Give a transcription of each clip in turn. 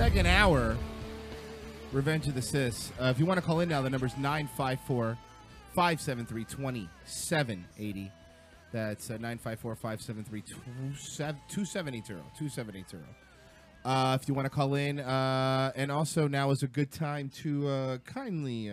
second hour. Revenge of the Sis. If you want to call in now, the number's 954-573-2780. That's 954-573-2780. If you want to call in. And also now is a good time to kindly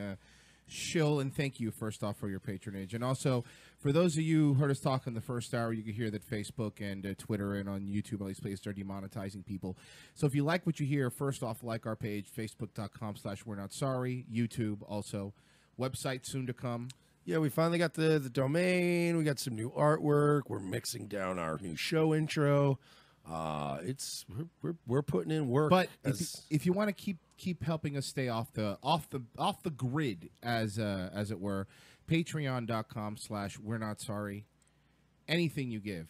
shill and thank you, first off, for your patronage. And also, for those of you who heard us talk in the first hour, you can hear that Facebook and Twitter and on YouTube, all these places are demonetizing people. So if you like what you hear, first off, like our page, facebook.com/We're Not Sorry. YouTube also. Website soon to come. Yeah, we finally got the domain. We got some new artwork. We're mixing down our new show intro. We're putting in work. But if you want to keep helping us stay off the grid, as it were, patreon.com/We're Not Sorry. Anything you give.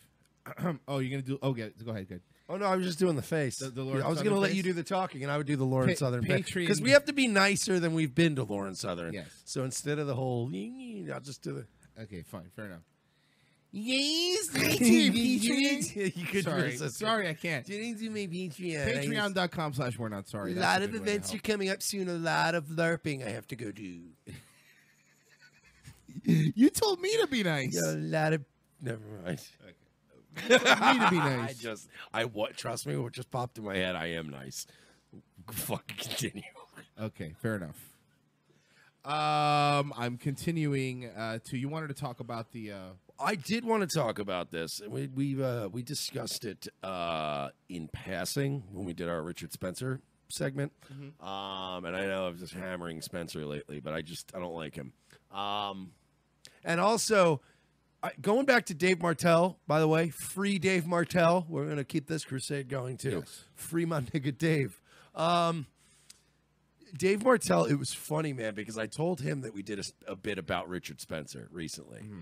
Oh, you're gonna do? Oh, go ahead. Good. Oh no, I was just doing the face. The I was going to let you do the talking, and I would do the Lauren Southern because we have to be nicer than we've been to Lauren Southern. Yes. So instead of the whole, I'll just do the. Okay, fine, fair enough. Yes, you could. Sorry, I can't. Patreon.com/We're Not Sorry. A lot of events are coming up soon. A lot of LARPing I have to go do. You told me to be nice. Yeah, a lot of. Never mind. Okay. You told me to be nice. Trust me, what just popped in my head. I am nice. Fucking continue. Okay, fair enough. I'm continuing to. You wanted to talk about the. I did want to talk about this. We discussed it in passing when we did our Richard Spencer segment. Mm-hmm. And I know I'm just hammering Spencer lately, but I don't like him. And also, going back to Dave Martell, by the way, free Dave Martell. We're going to keep this crusade going too. Yes. Free my nigga Dave. Dave Martell, it was funny, man, because I told him that we did a bit about Richard Spencer recently. Mm-hmm.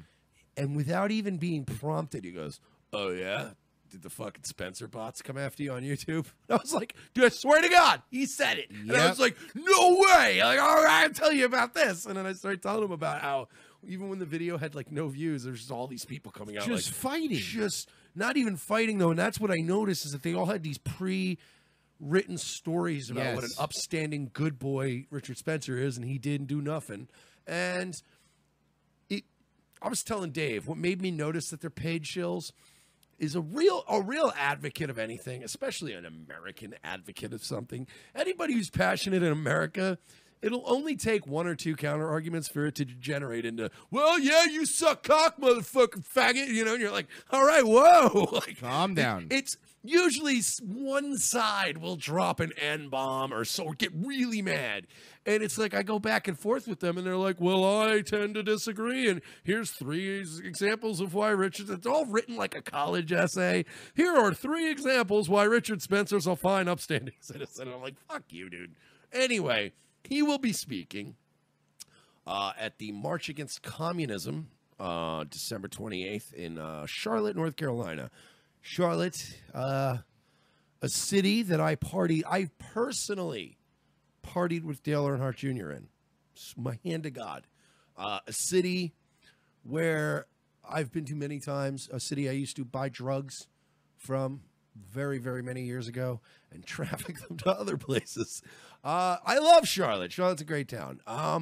And without even being prompted, he goes, "Oh, yeah? Did the fucking Spencer bots come after you on YouTube?" I was like, dude, I swear to God, he said it. Yep. And I was like, no way. Like, all right, I'll tell you about this. And then I started telling him about how even when the video had like no views, there's just all these people coming out. Just like, fighting. Just not even fighting, though. And that's what I noticed is that they all had these pre-written stories about what an upstanding good boy Richard Spencer is, and he didn't do nothing. And I was telling Dave, what made me notice that they're paid shills is a real advocate of anything, especially an American advocate of something. Anybody who's passionate in America, it'll only take one or two counter arguments for it to degenerate into, well, yeah, you suck cock, motherfucking faggot, and you're like, all right, whoa. Like, calm down. It's usually one side will drop an N-bomb or get really mad. And it's like I go back and forth with them, and they're like, well, I tend to disagree, and here's 3 examples of why Richard... It's all written like a college essay. Here are 3 examples why Richard Spencer's a fine, upstanding citizen. And I'm like, fuck you, dude. Anyway, he will be speaking at the March Against Communism, December 28th in Charlotte, North Carolina. Charlotte, a city that I personally partied with Dale Earnhardt Jr. in. It's my hand to God. A city where I've been to many times, a city I used to buy drugs from very, very many years ago and traffic them to other places. I love Charlotte. Charlotte's a great town. I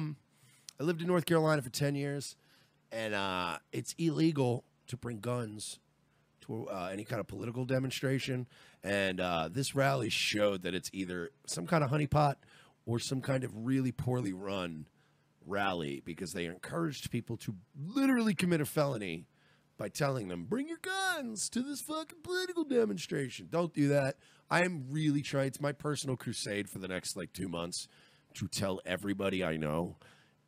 lived in North Carolina for 10 years, and it's illegal to bring guns to any kind of political demonstration. And this rally showed that it's either some kind of honeypot or some kind of really poorly run rally, because they encouraged people to literally commit a felony by telling them, bring your guns to this fucking political demonstration. Don't do that. I am really trying. It's my personal crusade for the next 2 months to tell everybody I know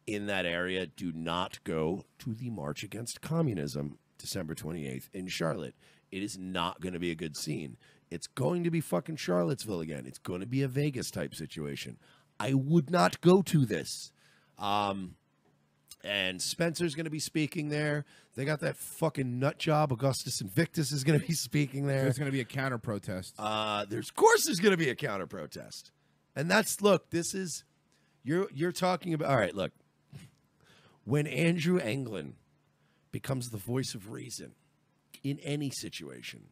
in that area, do not go to the March Against Communism December 28th in Charlotte. It is not going to be a good scene. It's going to be fucking Charlottesville again. It's going to be a Vegas type situation. I would not go to this. And Spencer's going to be speaking there. They got that fucking nut job. Augustus Invictus is going to be speaking there. There's going to be a counter protest. Of course there's going to be a counter protest. And this is, you're talking about, all right, look. When Andrew Anglin becomes the voice of reason in any situation,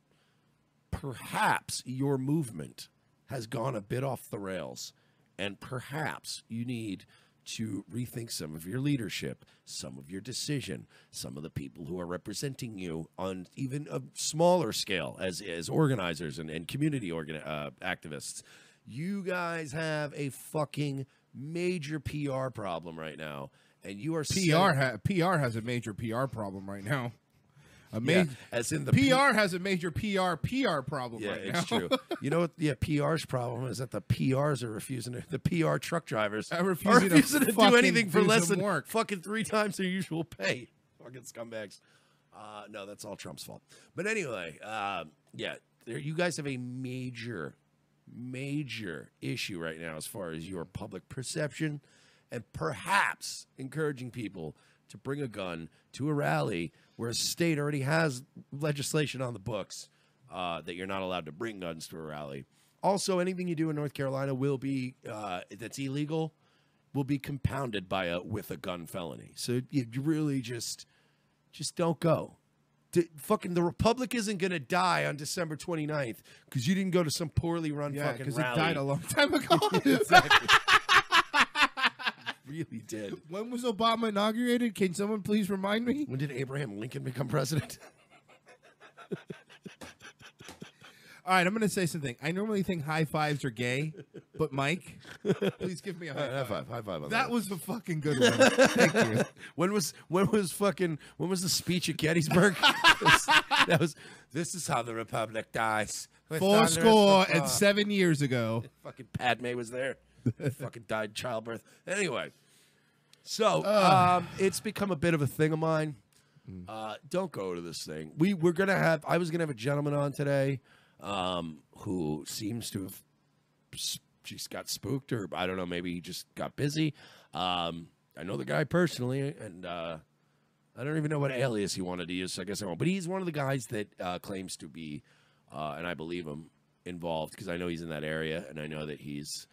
perhaps your movement has gone a bit off the rails, and perhaps you need to rethink some of your leadership, some of your decision, some of the people who are representing you on even a smaller scale as organizers and community activists. You guys have a fucking major PR problem right now, and you are PR has a major PR problem right now. As in the PR has a major PR problem right now. It's true. You know what? Yeah, PR's problem is that the PRs are refusing to, the PR truck drivers are refusing to do anything for less than fucking 3 times their usual pay. Fucking scumbags. No, that's all Trump's fault. But anyway, you guys have a major issue right now as far as your public perception, and perhaps encouraging people to bring a gun to a rally where a state already has legislation on the books that you're not allowed to bring guns to a rally. Also, anything you do in North Carolina will be that's illegal will be compounded by with a gun felony. So you really just don't go. The Republic isn't going to die on December 29th because you didn't go to some poorly run fucking rally. Yeah, because it died a long time ago. Exactly. Really did. When was Obama inaugurated? Can someone please remind me? When did Abraham Lincoln become president? All right, I'm going to say something. I normally think high fives are gay, but Mike, please give me a high five. High five on that was a fucking good one. Thank you. When was the speech at Gettysburg? This is how the Republic dies. 7 years ago. Fucking Padme was there. Fucking died in childbirth. Anyway, so it's become a bit of a thing of mine. Don't go to this thing. I was gonna have a gentleman on today who seems to have just got spooked, or I don't know, maybe he just got busy. I know the guy personally, and I don't even know what alias he wanted to use, so I guess I won't. But he's one of the guys that claims to be, and I believe him, involved, because I know he's in that area, and I know that he's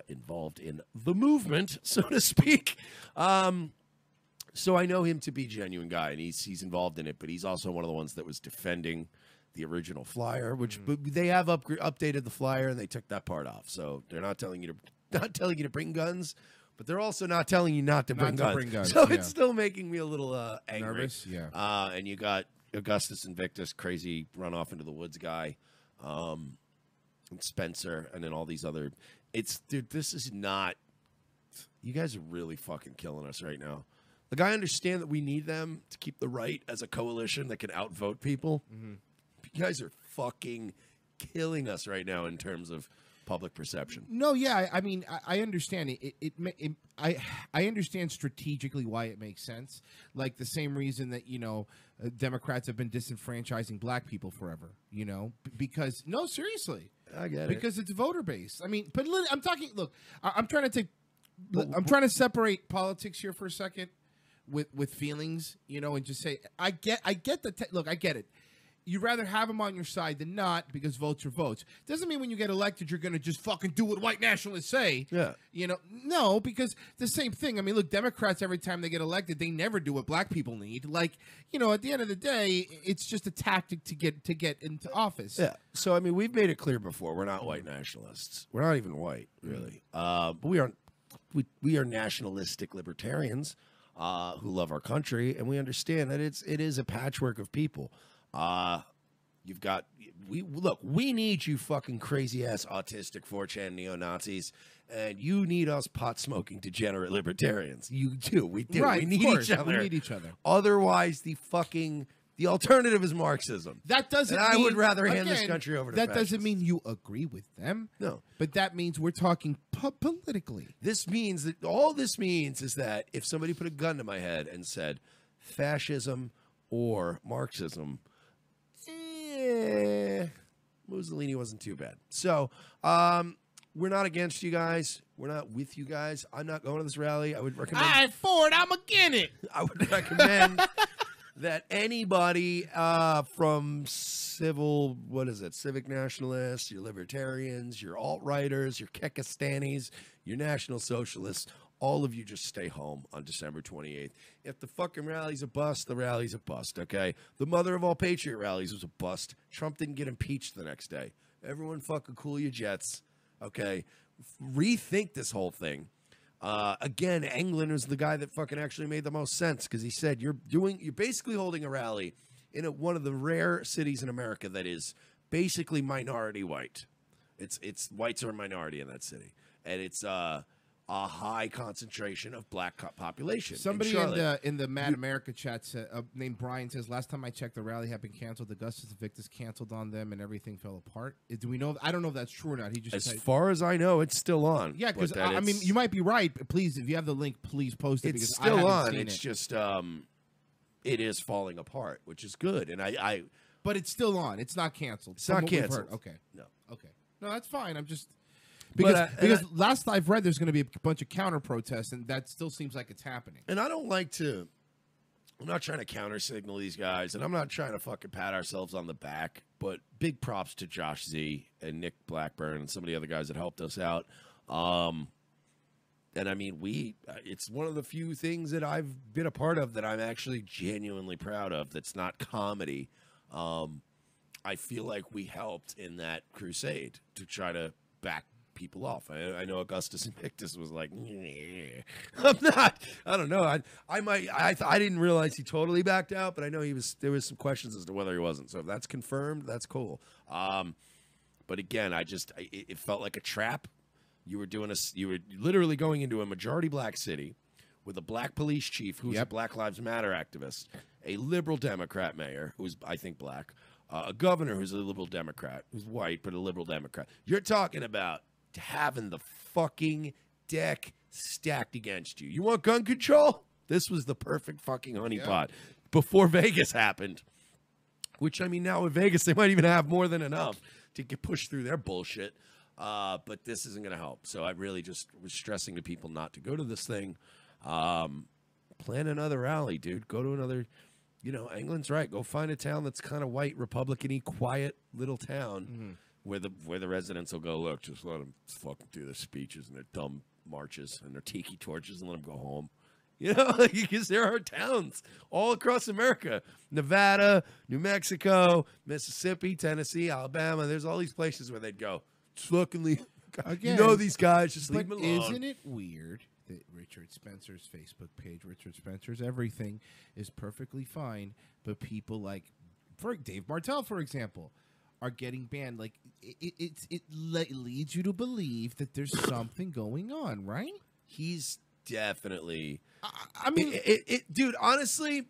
involved in the movement, so to speak. So I know him to be a genuine guy, and he's involved in it, but he's also one of the ones that was defending the original flyer, which they have updated the flyer, and they took that part off. So they're not telling you to bring guns, but they're also not telling you not to bring guns. So it's still making me a little angry. Nervous, yeah. And you got Augustus Invictus, crazy run off into the woods guy, and Spencer, and then all these other. Dude, this is not. You guys are really fucking killing us right now. Like, I understand that we need them to keep the right as a coalition that can outvote people. Mm-hmm. You guys are fucking killing us right now in terms of public perception. No, yeah, I mean, I understand it. I understand strategically why it makes sense. Like the same reason that Democrats have been disenfranchising black people forever. Because no, seriously, I get it, because it's voter based. I mean, but I'm talking. Look, I'm trying to separate politics here for a second with feelings, and just say I get look, I get it. You'd rather have them on your side than not, because votes are votes. Doesn't mean when you get elected you're going to just fucking do what white nationalists say. Yeah. No, because the same thing. I mean, look, Democrats, every time they get elected, they never do what black people need. Like, at the end of the day, it's just a tactic to get into office. Yeah. So, I mean, we've made it clear before, we're not white nationalists. We're not even white, really. But we are nationalistic libertarians who love our country, and we understand that it is a patchwork of people. We need you fucking crazy ass autistic 4chan neo-Nazis, and you need us pot smoking degenerate libertarians. You do. We do. Right, we need each other. We need each other. Otherwise, the alternative is Marxism. That doesn't mean, I would rather hand this country over to that fascists. doesn't mean you agree with them. No. But that means we're talking politically. This means that all this means is that if somebody put a gun to my head and said fascism or Marxism, Mussolini wasn't too bad. So we're not against you guys. We're not with you guys. I'm not going to this rally. I would recommend. All right, Ford, I'm against it. I would recommend that anybody from civic nationalists, your libertarians, your alt-righters, your Kekistanis, your national socialists, all of you just stay home on December 28th. If the fucking rally's a bust, the rally's a bust, okay? The mother of all patriot rallies was a bust. Trump didn't get impeached the next day. Everyone fucking cool your jets. Okay. Rethink this whole thing. Again, England was the guy that fucking actually made the most sense because he said you're basically holding a rally in one of the rare cities in America that is basically minority white. It's whites are a minority in that city, and it's a high concentration of black population. Somebody in the Mad America chat named Brian says, last time I checked, the rally had been canceled. Augustus Invictus canceled on them, and everything fell apart. Do we know? I don't know if that's true or not. He just as far as I know, it's still on. Yeah, because I mean, you might be right. But please, if you have the link, please post it. It's because still I on. seen It's just it is falling apart, which is good. And I but it's still on. It's not canceled. It's not canceled. Okay. No. Okay. No, that's fine. I'm just. Because last I've read, there's going to be a bunch of counter protests, and that still seems like it's happening. And I don't like to. I'm not trying to counter signal these guys, and I'm not trying to fucking pat ourselves on the back. But big props to Josh Z and Nick Blackburn and some of the other guys that helped us out. And I mean, it's one of the few things that I've been a part of that I'm actually genuinely proud of. That's not comedy. I feel like we helped in that crusade to try to back people off. I know Augustus Invictus was like, I'm not. I don't know. I didn't realize he totally backed out, but I know there was some questions as to whether he wasn't. So if that's confirmed, that's cool. But again, it felt like a trap. You were literally going into a majority black city with a black police chief who's a Black Lives Matter activist, a liberal Democrat mayor who's I think black, a governor who's a liberal Democrat who's white but a liberal Democrat. You're talking about having the fucking deck stacked against you. You want gun control? This was the perfect fucking honeypot before Vegas happened. Which, I mean, now with Vegas, they might even have more than enough to get pushed through their bullshit. But this isn't going to help. So I really just was stressing to people not to go to this thing. Plan another rally, dude. Go to another, England's right. Go find a town that's kind of white, Republican-y, quiet little town. Mm-hmm. Where the residents will go, look, just let them fucking do their speeches and their dumb marches and their tiki torches and let them go home. Because there are towns all across America. Nevada, New Mexico, Mississippi, Tennessee, Alabama. There's all these places where they'd go, just fucking leave. Again, these guys, just leave them alone. Isn't it weird that Richard Spencer's Facebook page, Richard Spencer's everything, is perfectly fine, but people like Dave Martell, for example, are getting banned? Like it leads you to believe that there's something going on, right? He's definitely. I mean, dude. Honestly,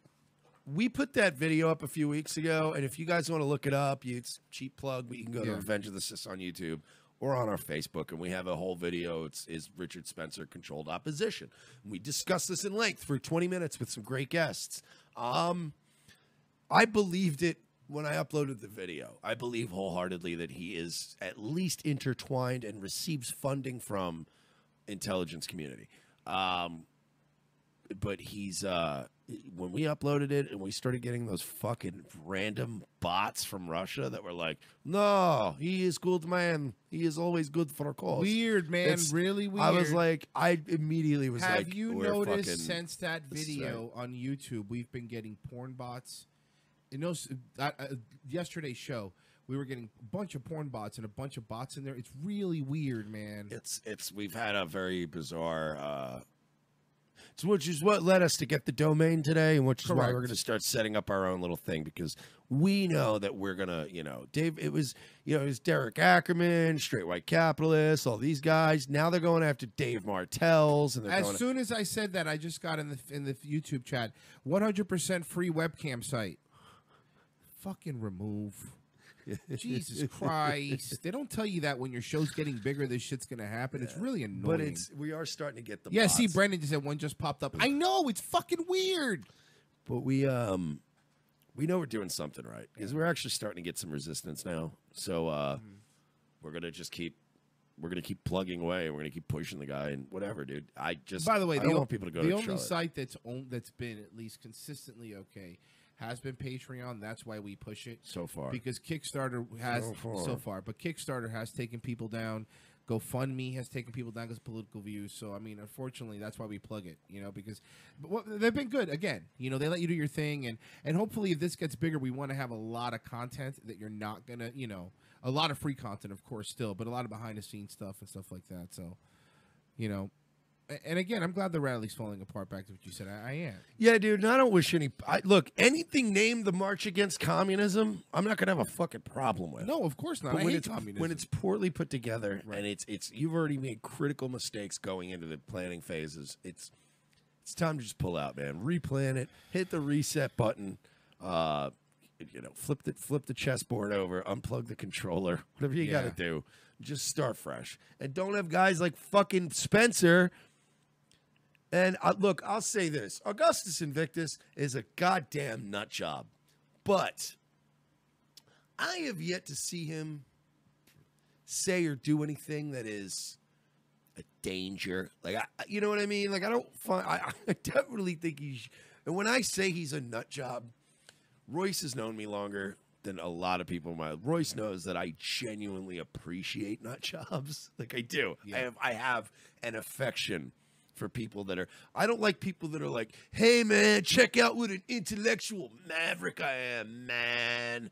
we put that video up a few weeks ago, and if you guys want to look it up, it's cheap plug. But you can go to Revenge of the Sis on YouTube or on our Facebook, and we have a whole video. It's Richard Spencer controlled opposition. And we discussed this in length for 20 minutes with some great guests. I believed it. When I uploaded the video, I believe wholeheartedly that he is at least intertwined and receives funding from intelligence community. But he's when we uploaded it and we started getting those fucking random bots from Russia that were like, no, he is good man. He is always good for a cause. Weird, man. Really weird. I was like, I immediately was like, have you noticed since that video on YouTube, we've been getting porn bots? Yesterday's show, we were getting a bunch of porn bots and a bunch of bots in there. It's really weird, man. We've had a very bizarre, which is what led us to get the domain today, and which is why we're going to start setting up our own little thing, because we know that we're going to, Dave, it was Derek Ackerman, Straight White Capitalists, all these guys. Now they're going after Dave Martell's. And as soon as I said that, I just got in the YouTube chat, 100% free webcam site. Fucking remove. Jesus Christ. They don't tell you that when your show's getting bigger, this shit's going to happen. It's really annoying. But we are starting to get the bots. See, Brandon just said one just popped up. I know, it's fucking weird. But we know we're doing something right, because we're actually starting to get some resistance now. So we're going to just keep plugging away. We're going to keep pushing the guy and whatever, dude. By the way, I don't want people to go to the only site that's been at least consistently okay has been Patreon. That's why we push it So far. because Kickstarter has So far. but Kickstarter has taken people down. GoFundMe has taken people down because of political views. So I mean, unfortunately, that's why we plug it. Because they've been good. Again, they let you do your thing, and hopefully, if this gets bigger, we want to have a lot of content that you're not gonna, a lot of free content, of course, still, but a lot of behind the scenes stuff and stuff like that. So, and again, I'm glad the rally's falling apart. Back to what you said, I am. Yeah, dude. And I don't wish look, anything named the March Against Communism, I'm not gonna have a fucking problem with. No, of course not. But I when hate it's communism. when it's poorly put together Right. and it's you've already made critical mistakes going into the planning phases. It's time to just pull out, man. Replan it. Hit the reset button. Flip the chessboard over. Unplug the controller. Whatever you got to do. Just start fresh. And don't have guys like fucking Spencer. And look, I'll say this. Augustus Invictus is a goddamn nut job. But I have yet to see him say or do anything that is a danger. Like, you know what I mean? Like, I definitely think and when I say he's a nut job, Royce has known me longer than a lot of people. Royce knows that I genuinely appreciate nut jobs. Like, I do. Yeah. I have an affection for people that I don't like people that are like, hey, man, check out what an intellectual maverick I am, man.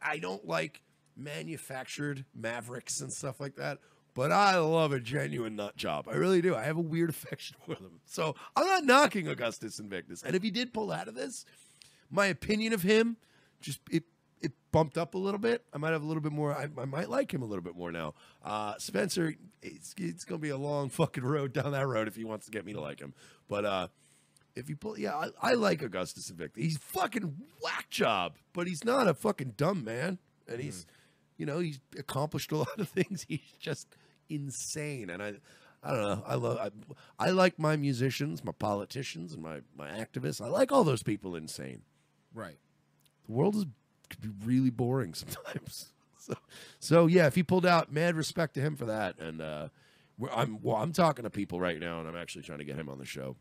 I don't like manufactured mavericks and stuff like that, but I love a genuine nut job. I really do. I have a weird affection for them. So I'm not knocking Augustus Invictus. And if he did pull out of this, my opinion of him, it bumped up a little bit. I might have a little bit more. I might like him a little bit more now. Spencer, it's going to be a long fucking road down that road if he wants to get me to like him. But if you pull, I like Augustus Invictus. He's fucking whack job, but he's not a fucking dumb man. And he's, he's accomplished a lot of things. He's just insane. And I don't know. I like my musicians, my politicians, and my activists. I like all those people insane. Right. The world could be really boring sometimes. So yeah, if he pulled out, mad respect to him for that. And I'm talking to people right now, and I'm actually trying to get him on the show.